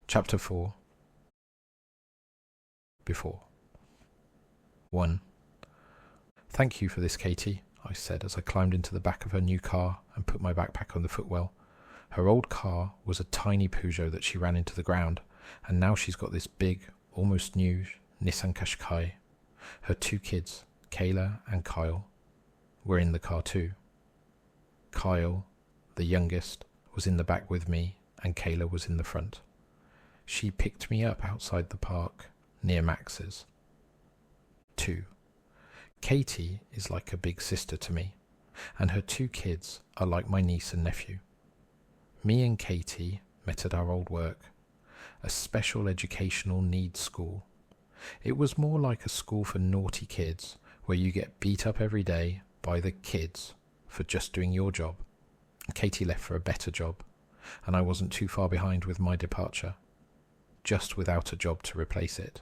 Chapter 4. Before. 1. "Thank you for this, Katie," I said as I climbed into the back of her new car and put my backpack on the footwell. Her old car was a tiny Peugeot that she ran into the ground, and now she's got this big, almost new Nissan Qashqai. Her 2 kids, Kayla and Kyle, were in the car too. Kyle, the youngest, was in the back with me, and Kayla was in the front. She picked me up outside the park, near Max's. 2. Katie is like a big sister to me, and her 2 kids are like my niece and nephew. Me and Katie met at our old work, a special educational needs school. It was more like a school for naughty kids, where you get beat up every day by the kids for just doing your job. Katie left for a better job, and I wasn't too far behind with my departure, just without a job to replace it.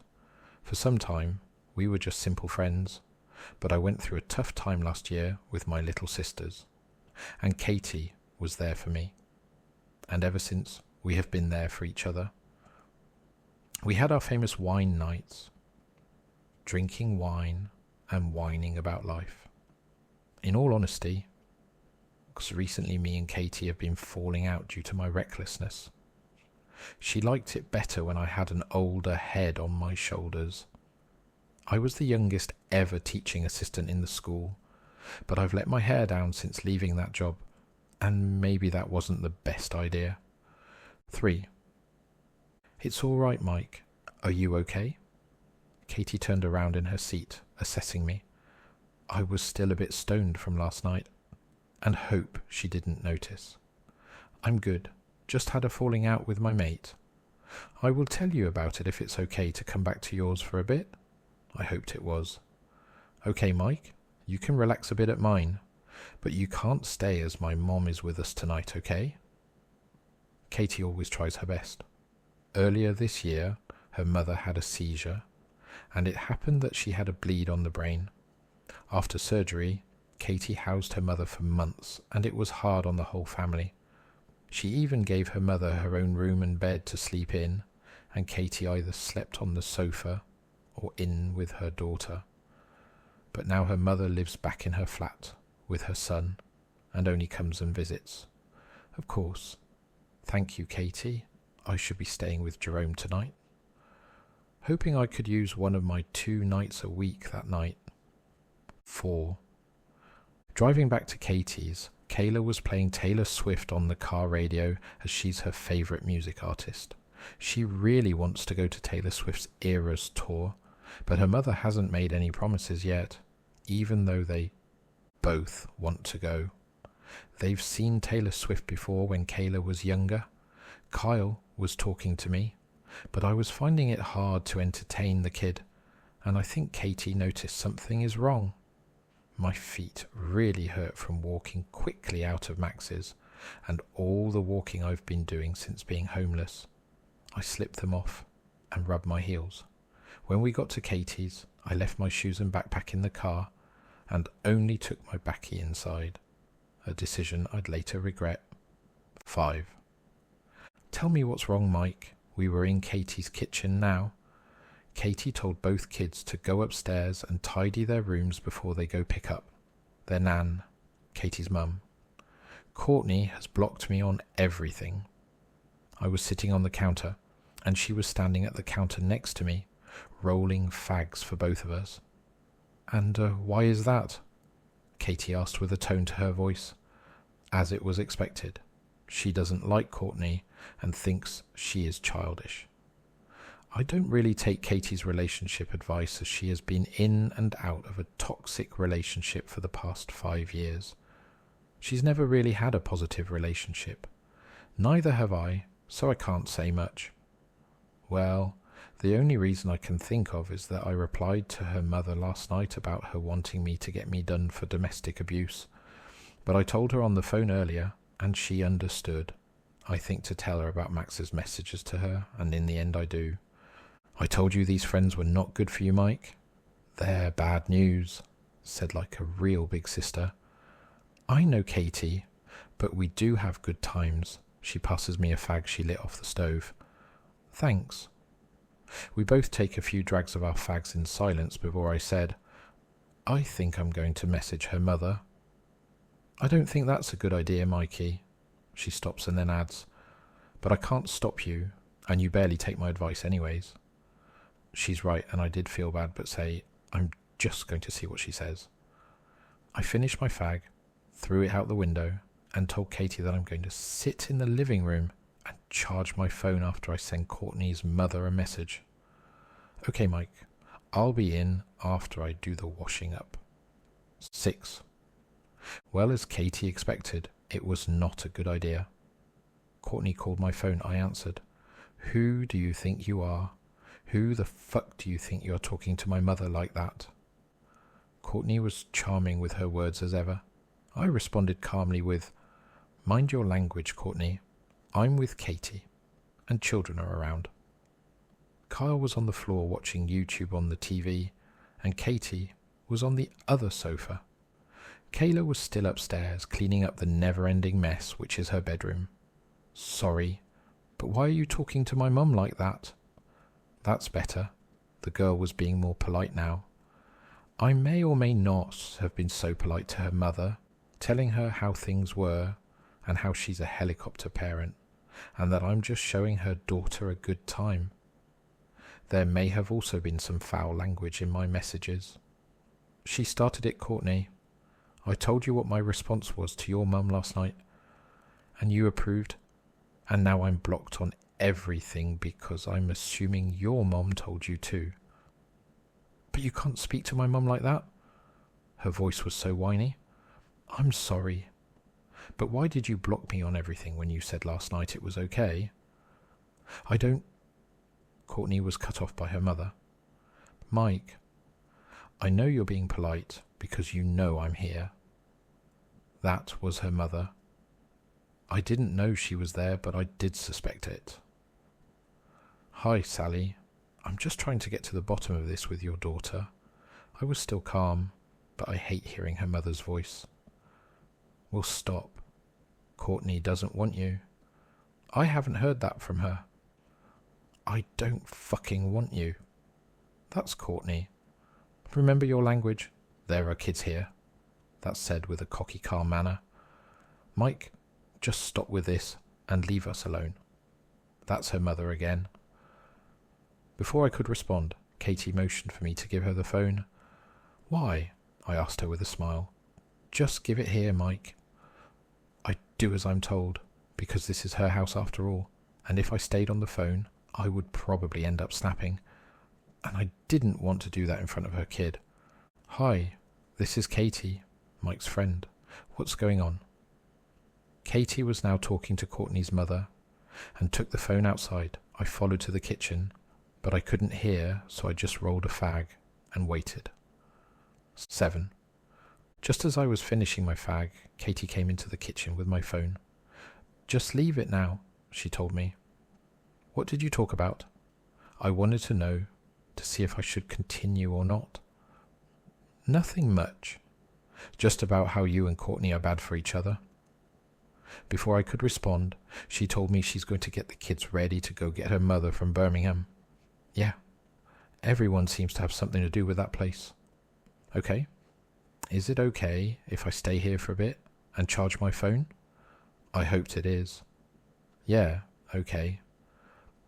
For some time, we were just simple friends, but I went through a tough time last year with my little sisters, and Katie was there for me. And ever since, we have been there for each other. We had our famous wine nights, drinking wine and whining about life. In all honesty, because recently me and Katie have been falling out due to my recklessness. She liked it better when I had an older head on my shoulders. I was the youngest ever teaching assistant in the school, but I've let my hair down since leaving that job, and maybe that wasn't the best idea. 3. "It's all right, Mike. Are you okay?" Katie turned around in her seat, assessing me. I was still a bit stoned from last night, and hope she didn't notice. "I'm good. Just had a falling out with my mate. I will tell you about it if it's okay to come back to yours for a bit." I hoped it was. "Okay, Mike, you can relax a bit at mine, but you can't stay as my mom is with us tonight, okay?" Katie always tries her best. Earlier this year, her mother had a seizure, and it happened that she had a bleed on the brain. After surgery, Katie housed her mother for months, and it was hard on the whole family. She even gave her mother her own room and bed to sleep in, and Katie either slept on the sofa or in with her daughter. But now her mother lives back in her flat with her son, and only comes and visits. Of course, thank you, Katie. I should be staying with Jerome tonight. Hoping I could use one of my 2 nights a week that night. 4. Driving back to Katie's, Kayla was playing Taylor Swift on the car radio as she's her favourite music artist. She really wants to go to Taylor Swift's Eras tour, but her mother hasn't made any promises yet, even though they both want to go. They've seen Taylor Swift before when Kayla was younger. Kyle was talking to me, but I was finding it hard to entertain the kid, and I think Katie noticed something is wrong. My feet really hurt from walking quickly out of Max's, and all the walking I've been doing since being homeless. I slipped them off and rubbed my heels. When we got to Katie's, I left my shoes and backpack in the car and only took my backie inside, a decision I'd later regret. 5. "Tell me what's wrong, Mike." We were in Katie's kitchen now. Katie told both kids to go upstairs and tidy their rooms before they go pick up their nan, Katie's mum. Courtney has blocked me on everything. I was sitting on the counter, and she was standing at the counter next to me, rolling fags for both of us. "And why is that?" Katie asked with a tone to her voice. As it was expected, she doesn't like Courtney and thinks she is childish. I don't really take Katie's relationship advice, as she has been in and out of a toxic relationship for the past 5 years. She's never really had a positive relationship. Neither have I, so I can't say much. Well, the only reason I can think of is that I replied to her mother last night about her wanting me to get me done for domestic abuse. But I told her on the phone earlier, and she understood. I think to tell her about Max's messages to her, and in the end I do. "I told you these friends were not good for you, Mike." "They're bad news," said like a real big sister. "I know, Katie, but we do have good times." She passes me a fag she lit off the stove. Thanks. We both take a few drags of our fags in silence before I said, I think I'm going to message her mother. I don't think that's a good idea, Mikey. She stops and then adds, but I can't stop you, and you barely take my advice anyways. She's right, and I did feel bad, but say, I'm just going to see what she says. I finished my fag, threw it out the window, and told Katie that I'm going to sit in the living room and charge my phone after I send Courtney's mother a message. Okay, Mike, I'll be in after I do the washing up. 6. Well, as Katie expected, it was not a good idea. Courtney called my phone. I answered. Who do you think you are? Who the fuck do you think you're talking to my mother like that? Courtney was charming with her words as ever. I responded calmly with, Mind your language, Courtney. I'm with Katie, and children are around. Kyle was on the floor watching YouTube on the TV, and Katie was on the other sofa. Kayla was still upstairs, cleaning up the never-ending mess which is her bedroom. Sorry, but why are you talking to my mum like that? That's better. The girl was being more polite now. I may or may not have been so polite to her mother, telling her how things were and how she's a helicopter parent, and that I'm just showing her daughter a good time. There may have also been some foul language in my messages. She started it, Courtney. I told you what my response was to your mum last night, and you approved, and now I'm blocked on everything because I'm assuming your mum told you too. But you can't speak to my mum like that. Her voice was so whiny. I'm sorry. But why did you block me on everything when you said last night it was okay? I don't... Courtney was cut off by her mother. Mike, I know you're being polite because you know I'm here. That was her mother. I didn't know she was there, but I did suspect it. Hi, Sally. I'm just trying to get to the bottom of this with your daughter. I was still calm, but I hate hearing her mother's voice. Well, stop. Courtney doesn't want you. I haven't heard that from her. I don't fucking want you. That's Courtney. Remember your language. There are kids here. That's said with a cocky, calm manner. Mike, just stop with this and leave us alone. That's her mother again. Before I could respond, Katie motioned for me to give her the phone. Why? I asked her with a smile. Just give it here, Mike. I do as I'm told, because this is her house after all, and if I stayed on the phone, I would probably end up snapping, and I didn't want to do that in front of her kid. Hi, this is Katie, Mike's friend. What's going on? Katie was now talking to Courtney's mother, and took the phone outside. I followed to the kitchen, but I couldn't hear, so I just rolled a fag and waited. 7. Just as I was finishing my fag, Katie came into the kitchen with my phone. Just leave it now, she told me. What did you talk about? I wanted to know, to see if I should continue or not. Nothing much. Just about how you and Courtney are bad for each other. Before I could respond, she told me she's going to get the kids ready to go get her mother from Birmingham. Yeah, everyone seems to have something to do with that place. Okay. Is it okay if I stay here for a bit and charge my phone? I hoped it is. Yeah, okay.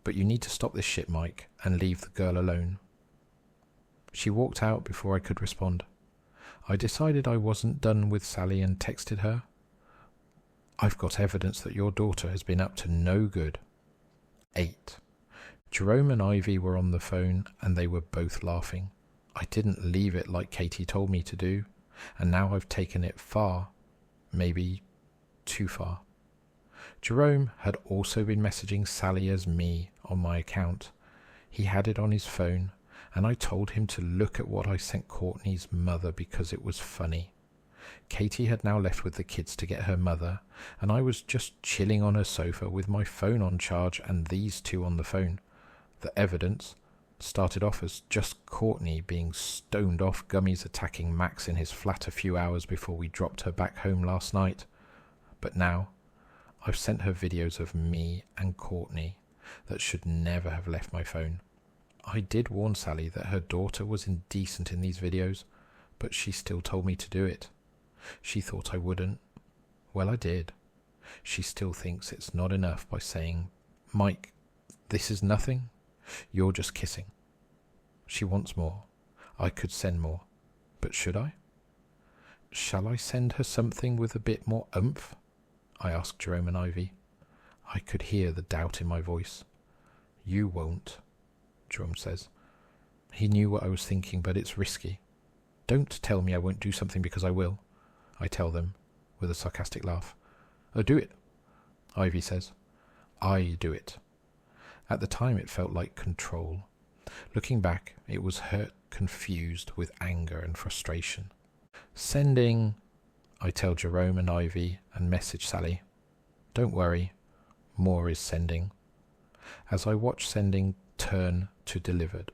But you need to stop this shit, Mike, and leave the girl alone. She walked out before I could respond. I decided I wasn't done with Sally and texted her. I've got evidence that your daughter has been up to no good. 8. Jerome and Ivy were on the phone and they were both laughing. I didn't leave it like Katie told me to do, and now I've taken it far, maybe too far. Jerome had also been messaging Sally as me on my account. He had it on his phone, and I told him to look at what I sent Courtney's mother because it was funny. Katie had now left with the kids to get her mother, and I was just chilling on her sofa with my phone on charge and these two on the phone. The evidence started off as just Courtney being stoned off gummies attacking Max in his flat a few hours before we dropped her back home last night. But now, I've sent her videos of me and Courtney, that should never have left my phone. I did warn Sally that her daughter was indecent in these videos, but she still told me to do it. She thought I wouldn't. Well, I did. She still thinks it's not enough by saying, "Mike, this is nothing. You're just kissing." She wants more. I could send more. But should I? Shall I send her something with a bit more oomph? I asked Jerome and Ivy. I could hear the doubt in my voice. You won't, Jerome says. He knew what I was thinking, but it's risky. Don't tell me I won't do something because I will, I tell them, with a sarcastic laugh. Oh, do it, Ivy says. I do it. At the time it felt like control. Looking back, it was hurt, confused with anger and frustration. Sending, I tell Jerome and Ivy and message Sally. Don't worry, more is sending. As I watch sending turn to delivered.